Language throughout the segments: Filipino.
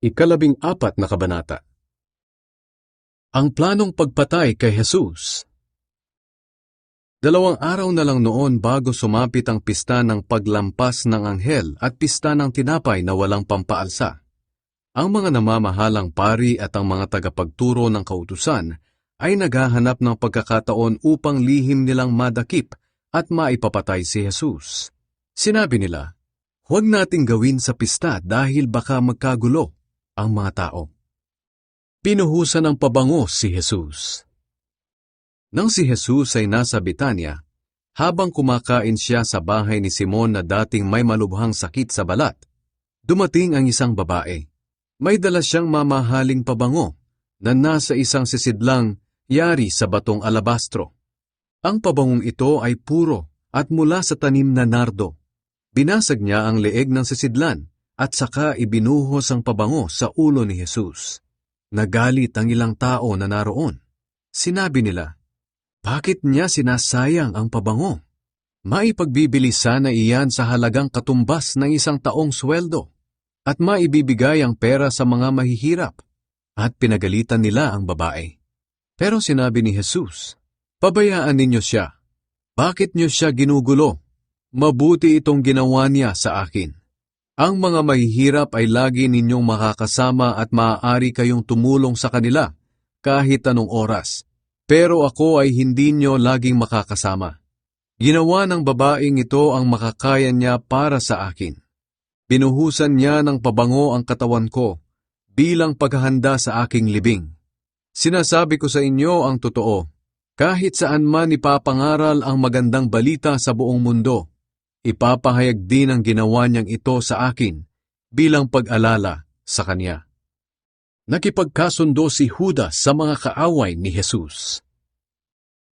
Ikalabing-apat na kabanata. Ang planong pagpatay kay Jesus. 2 araw na lang noon bago sumapit ang pista ng paglampas ng anghel at pista ng tinapay na walang pampaalsa. Ang mga namamahalang pari at ang mga tagapagturo ng kautusan ay naghahanap ng pagkakataon upang lihim nilang madakip at maipapatay si Jesus. Sinabi nila, "Huwag nating gawin sa pista dahil baka magkagulo ang mga tao." Pinuhusan ng pabango si Jesus. Nang si Jesus ay nasa Betania, habang kumakain siya sa bahay ni Simon na dating may malubhang sakit sa balat, dumating ang isang babae. May dala siyang mamahaling pabango na nasa isang sisidlang yari sa batong alabastro. Ang pabangong ito ay puro at mula sa tanim na nardo. Binasag niya ang leeg ng sisidlan at saka ibinuhos ang pabango sa ulo ni Jesus. Nagalit ang ilang tao na naroon. Sinabi nila, "Bakit niya sinasayang ang pabango? Maipagbibili sana iyan sa halagang katumbas ng 1 taong sweldo at maibibigay ang pera sa mga mahihirap." At pinagalitan nila ang babae. Pero sinabi ni Jesus, "Pabayaan ninyo siya. Bakit niyo siya ginugulo? Mabuti itong ginawa niya sa akin. Ang mga mahihirap ay lagi ninyong makakasama at maaari kayong tumulong sa kanila kahit anong oras. Pero ako ay hindi nyo laging makakasama. Ginawa ng babaeng ito ang makakaya niya para sa akin. Binuhusan niya ng pabango ang katawan ko bilang paghahanda sa aking libing. Sinasabi ko sa inyo ang totoo, kahit saan man ipapangaral ang magandang balita sa buong mundo, ipapahayag din ang ginawa niyang ito sa akin bilang pag-alala sa kanya." Nakipagkasundo si Judas sa mga kaaway ni Jesus.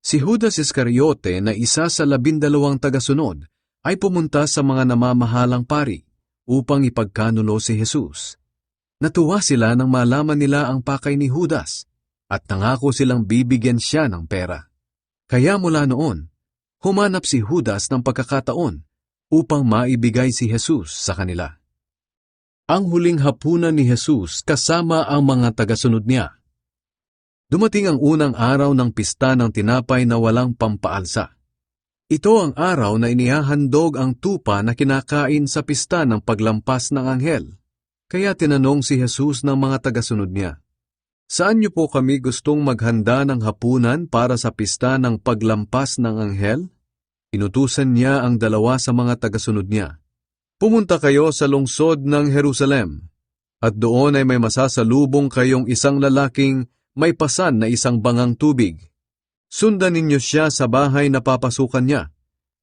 Si Judas Iscariote na isa sa 12 tagasunod ay pumunta sa mga namamahalang pari upang ipagkanulo si Jesus. Natuwa sila nang malaman nila ang pakay ni Judas at nangako silang bibigyan siya ng pera. Kaya mula noon, humanap si Judas ng pagkakataon upang maibigay si Jesus sa kanila. Ang huling hapunan ni Jesus kasama ang mga tagasunod niya. Dumating ang unang araw ng pista ng tinapay na walang pampaalsa. Ito ang araw na inihahandog ang tupa na kinakain sa pista ng paglampas ng anghel. Kaya tinanong si Jesus ng mga tagasunod niya, "Saan niyo po kami gustong maghanda ng hapunan para sa pista ng paglampas ng anghel?" Inutusan niya ang 2 sa mga tagasunod niya, "Pumunta kayo sa lungsod ng Jerusalem, at doon ay may masasalubong kayong isang lalaking may pasan na 1 bangang tubig. Sundan ninyo siya sa bahay na papasukan niya,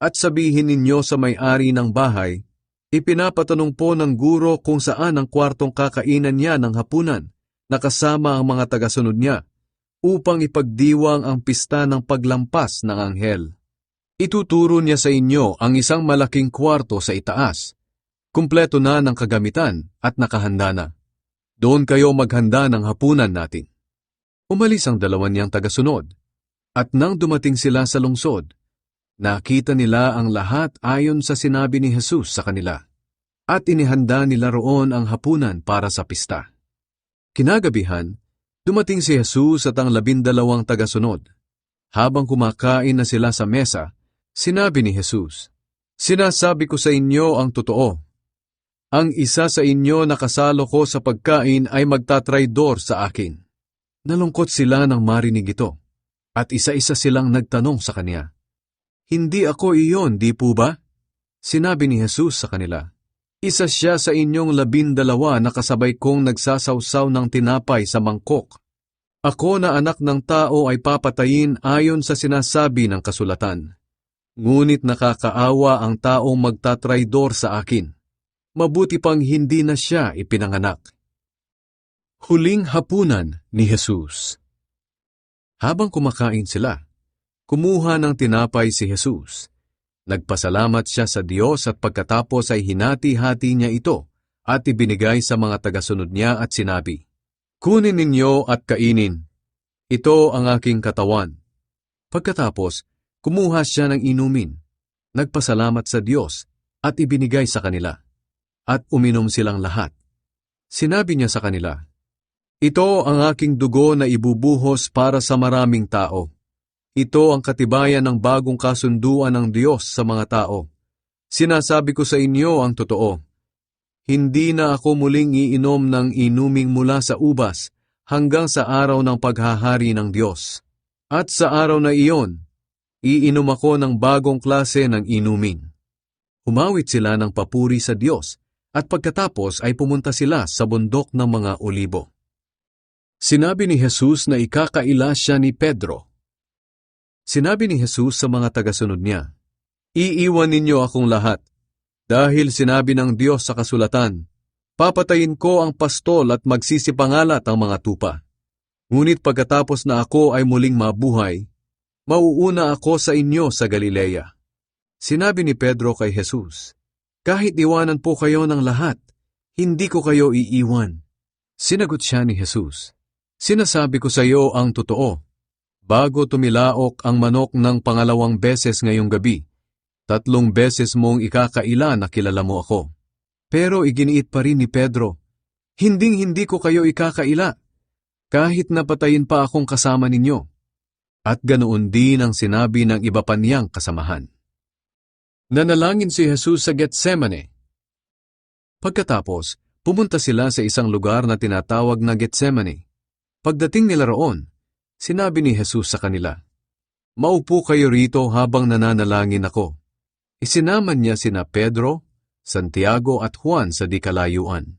at sabihin ninyo sa may-ari ng bahay, ipinapatanong po ng guro kung saan ang kwartong kakainan niya ng hapunan, nakasama ang mga tagasunod niya, upang ipagdiwang ang pista ng paglampas ng anghel. Ituturo niya sa inyo ang isang malaking kwarto sa itaas. Kumpleto na ng kagamitan at nakahanda na. Doon kayo maghanda ng hapunan natin." Umalis ang 2 niyang tagasunod, at nang dumating sila sa lungsod, nakita nila ang lahat ayon sa sinabi ni Jesus sa kanila, at inihanda nila roon ang hapunan para sa pista. Kinagabihan, dumating si Jesus at ang 12 tagasunod. Habang kumakain na sila sa mesa, sinabi ni Jesus, "Sinasabi ko sa inyo ang totoo. Ang isa sa inyo na kasalo ko sa pagkain ay magtatraydor sa akin." Nalungkot sila nang marinig ito, at isa-isa silang nagtanong sa kanya, "Hindi ako iyon, di po ba?" Sinabi ni Jesus sa kanila, "Isa siya sa inyong 12 na kasabay kong nagsasawsaw ng tinapay sa mangkok. Ako na anak ng tao ay papatayin ayon sa sinasabi ng kasulatan. Ngunit nakakaawa ang taong magtatraydor sa akin. Mabuti pang hindi na siya ipinanganak." Huling hapunan ni Jesus. Habang kumakain sila, kumuha ng tinapay si Jesus. Nagpasalamat siya sa Diyos at pagkatapos ay hinati-hati niya ito at ibinigay sa mga tagasunod niya at sinabi, "Kunin ninyo at kainin. Ito ang aking katawan." Pagkatapos, kumuha siya ng inumin, nagpasalamat sa Diyos at ibinigay sa kanila, at uminom silang lahat. Sinabi niya sa kanila, "Ito ang aking dugo na ibubuhos para sa maraming tao. Ito ang katibayan ng bagong kasunduan ng Diyos sa mga tao. Sinasabi ko sa inyo ang totoo. Hindi na ako muling iinom ng inuming mula sa ubas hanggang sa araw ng paghahari ng Diyos. At sa araw na iyon, iinom ako ng bagong klase ng inumin." Humawit sila ng papuri sa Diyos at pagkatapos ay pumunta sila sa bundok ng mga olibo. Sinabi ni Jesus na ikakaila siya ni Pedro. Sinabi ni Jesus sa mga tagasunod niya, "Iiwan ninyo akong lahat, dahil sinabi ng Diyos sa kasulatan, papatayin ko ang pastol at magsisipangalat ang mga tupa. Ngunit pagkatapos na ako ay muling mabuhay, mauuna ako sa inyo sa Galilea." Sinabi ni Pedro kay Jesus, "Kahit iwanan po kayo ng lahat, hindi ko kayo iiwan." Sinagot siya ni Jesus, "Sinasabi ko sa iyo ang totoo. Bago tumilaok ang manok ng pangalawang beses ngayong gabi, 3 beses mong ikakaila na kilala mo ako." Pero iginiit pa rin ni Pedro, "Hinding-hindi ko kayo ikakaila, kahit napatayin pa akong kasama ninyo." At ganoon din ang sinabi ng iba pa niyang kasamahan. Nanalangin si Jesus sa Getsemane. Pagkatapos, pumunta sila sa isang lugar na tinatawag na Getsemane. Pagdating nila roon, sinabi ni Jesus sa kanila, "Maupo kayo rito habang nananalangin ako." Isinaman niya sina Pedro, Santiago at Juan sa di kalayuan.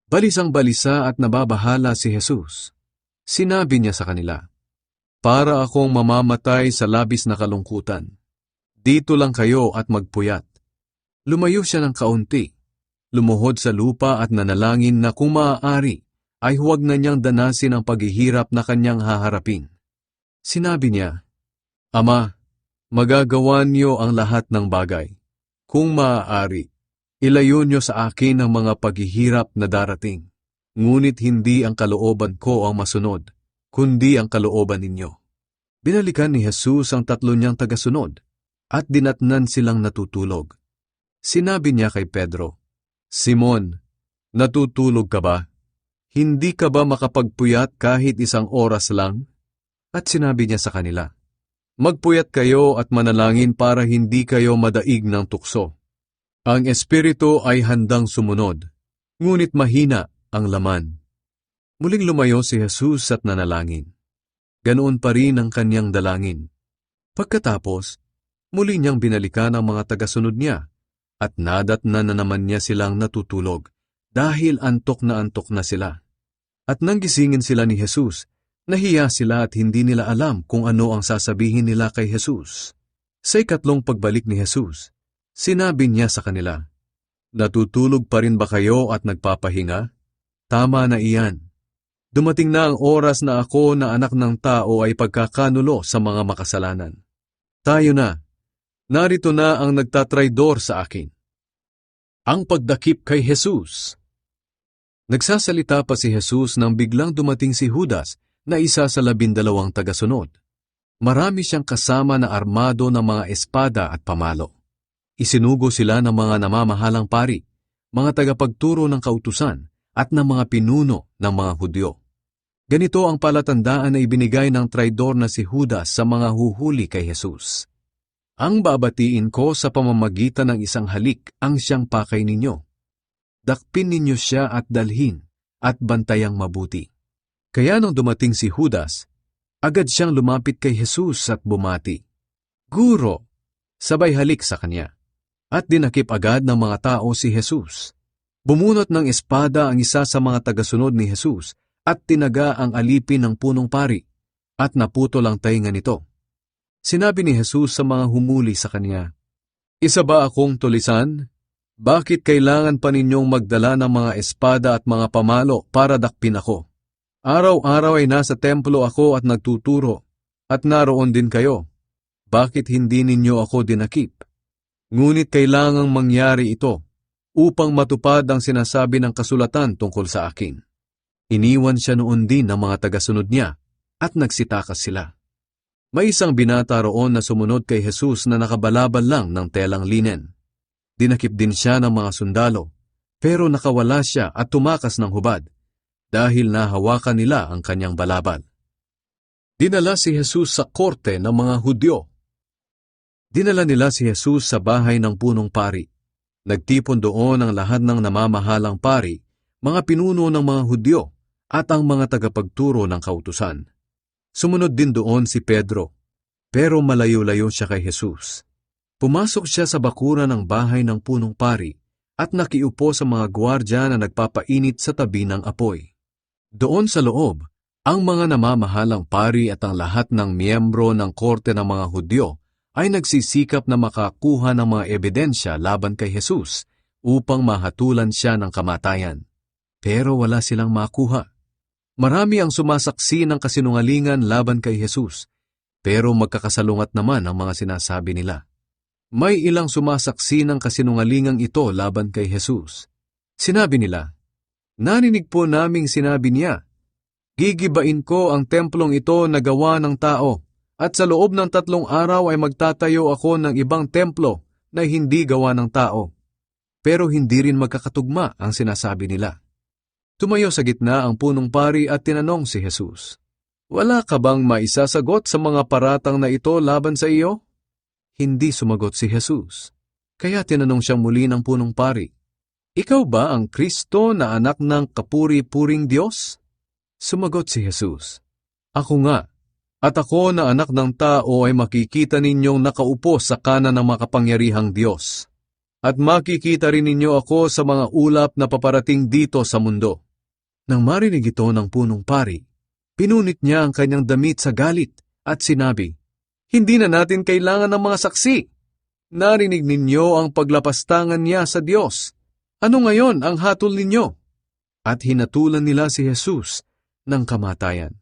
Balisang-balisa at nababahala si Jesus. Sinabi niya sa kanila, "Para akong mamamatay sa labis na kalungkutan. Dito lang kayo at magpuyat." Lumayo siya ng kaunti, lumuhod sa lupa at nanalangin na kung maaari, ay huwag na niyang danasin ang paghihirap na kanyang haharapin. Sinabi niya, "Ama, magagawa niyo ang lahat ng bagay. Kung maaari, ilayo niyo sa akin ang mga paghihirap na darating. Ngunit hindi ang kalooban ko ang masunod, kundi ang kalooban ninyo." Binalikan ni Jesus ang 3 niyang tagasunod, at dinatnan silang natutulog. Sinabi niya kay Pedro, "Simon, natutulog ka ba? Hindi ka ba makapagpuyat kahit 1 oras lang?" At sinabi niya sa kanila, "Magpuyat kayo at manalangin para hindi kayo madaig ng tukso. Ang espiritu ay handang sumunod, ngunit mahina ang laman." Muling lumayo si Jesus at nanalangin. Ganoon pa rin ang kanyang dalangin. Pagkatapos, muli niyang binalikan ang mga tagasunod niya, at nadatnan na naman niya silang natutulog, dahil antok na sila. At nang gisingin sila ni Jesus, nahiya sila at hindi nila alam kung ano ang sasabihin nila kay Jesus. Sa 2 pagbalik ni Jesus, sinabi niya sa kanila, "Natutulog pa rin ba kayo at nagpapahinga? Tama na iyan. Dumating na ang oras na ako na anak ng tao ay pagkakanulo sa mga makasalanan. Tayo na. Narito na ang nagtatraidor sa akin." Ang pagdakip kay Jesus. Nagsasalita pa si Jesus nang biglang dumating si Judas na isa sa 12 tagasunod. Marami siyang kasama na armado ng mga espada at pamalo. Isinugo sila ng mga namamahalang pari, mga tagapagturo ng kautusan at ng mga pinuno ng mga Hudyo. Ganito ang palatandaan na ibinigay ng traidor na si Judas sa mga huhuli kay Jesus. "Ang babatiin ko sa pamamagitan ng isang halik ang siyang pakay ninyo. Dakpin ninyo siya at dalhin, at bantayang mabuti." Kaya nang dumating si Judas, agad siyang lumapit kay Jesus at bumati, "Guro!" Sabay halik sa kanya. At dinakip agad ng mga tao si Jesus. Bumunot ng espada ang isa sa mga tagasunod ni Jesus at tinaga ang alipin ng punong pari, at naputol ang tainga nito. Sinabi ni Jesus sa mga humuli sa kanya, "Isa ba akong tulisan? Bakit kailangan pa ninyong magdala ng mga espada at mga pamalo para dakpin ako? Araw-araw ay nasa templo ako at nagtuturo, at naroon din kayo. Bakit hindi ninyo ako dinakip? Ngunit kailangang mangyari ito upang matupad ang sinasabi ng kasulatan tungkol sa akin." Iniwan siya noon din ng mga tagasunod niya at nagsitakas sila. May isang binata roon na sumunod kay Jesus na nakabalabal lang ng telang linen. Dinakip din siya ng mga sundalo, Pero nakawala siya at tumakas ng hubad dahil nahawakan nila ang kanyang balabal. Dinala si Jesus sa korte ng mga Hudyo. Dinala nila si Jesus sa bahay ng punong pari. Nagtipon doon ang lahat ng namamahalang pari, mga pinuno ng mga Hudyo, at ang mga tagapagturo ng kautusan. Sumunod din doon si Pedro, pero malayo-layo siya kay Jesus. Pumasok siya sa bakuran ng bahay ng punong pari at nakiupo sa mga gwardya na nagpapainit sa tabi ng apoy. Doon sa loob, ang mga namamahalang pari at ang lahat ng miyembro ng korte ng mga Hudyo ay nagsisikap na makakuha ng mga ebidensya laban kay Jesus upang mahatulan siya ng kamatayan. Pero wala silang makuha. Marami ang sumasaksi ng kasinungalingan laban kay Jesus, pero magkakasalungat naman ang mga sinasabi nila. May ilang sumasaksi ng kasinungalingang ito laban kay Jesus. Sinabi nila, "Narinig po naming sinabi niya, gigibain ko ang templong ito na gawa ng tao, at sa loob ng 3 araw ay magtatayo ako ng ibang templo na hindi gawa ng tao." Pero hindi rin magkakatugma ang sinasabi nila. Tumayo sa gitna ang punong pari at tinanong si Jesus, "Wala ka bang maisasagot sa mga paratang na ito laban sa iyo?" Hindi sumagot si Jesus. Kaya tinanong siyang muli ng punong pari, "Ikaw ba ang Kristo na anak ng kapuri-puring Diyos?" Sumagot si Jesus, "Ako nga, at ako na anak ng tao ay makikita ninyong nakaupo sa kanan ng makapangyarihang Diyos. At makikita rin ninyo ako sa mga ulap na paparating dito sa mundo." Nang marinig ito ng punong pari, pinunit niya ang kanyang damit sa galit at sinabi, "Hindi na natin kailangan ng mga saksi. Narinig ninyo ang paglapastangan niya sa Diyos. Ano ngayon ang hatol ninyo?" At hinatulan nila si Jesus ng kamatayan.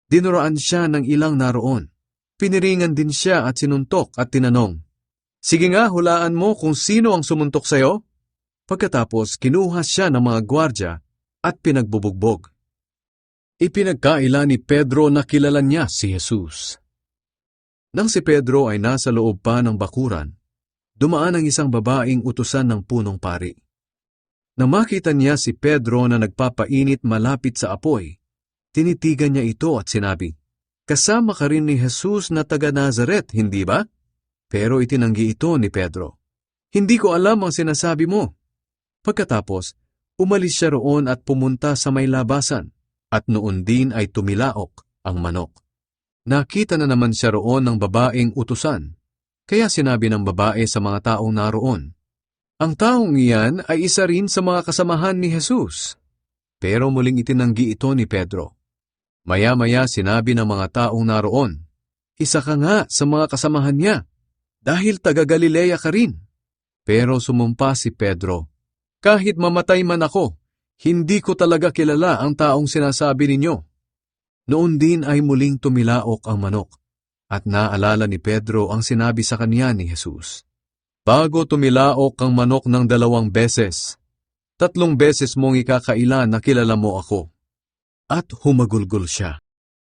Dinuraan siya ng ilang naroon. Piniringan din siya at sinuntok at tinanong, "Sige nga, hulaan mo kung sino ang sumuntok sa'yo?" Pagkatapos, kinuha siya ng mga gwardya at pinagbubugbog. Ipinagkaila ni Pedro na kilala niya si Jesus. Nang si Pedro ay nasa loob pa ng bakuran, dumaan ang isang babaeng utusan ng punong pari. Nang makita niya si Pedro na nagpapainit malapit sa apoy, tinitigan niya ito at sinabi, "Kasama ka rin ni Jesus na taga Nazaret, hindi ba?" Pero itinanggi ito ni Pedro. "Hindi ko alam ang sinasabi mo." Pagkatapos, umalis siya roon at pumunta sa may labasan, at noon din ay tumilaok ang manok. Nakita na naman siya roon ng babaeng utusan, kaya sinabi ng babae sa mga taong naroon, "Ang taong iyan ay isa rin sa mga kasamahan ni Jesus." Pero muling itinanggi ito ni Pedro. Maya-maya sinabi ng mga taong naroon, "Isa ka nga sa mga kasamahan niya, dahil taga Galilea ka rin." Pero sumumpa si Pedro, "Kahit mamatay man ako, hindi ko talaga kilala ang taong sinasabi ninyo." Noon din ay muling tumilaok ang manok, at naalala ni Pedro ang sinabi sa kanya ni Jesus, "Bago tumilaok ang manok ng 2 beses, 3 beses mong ikakaila na kilala mo ako." At humagulgol siya.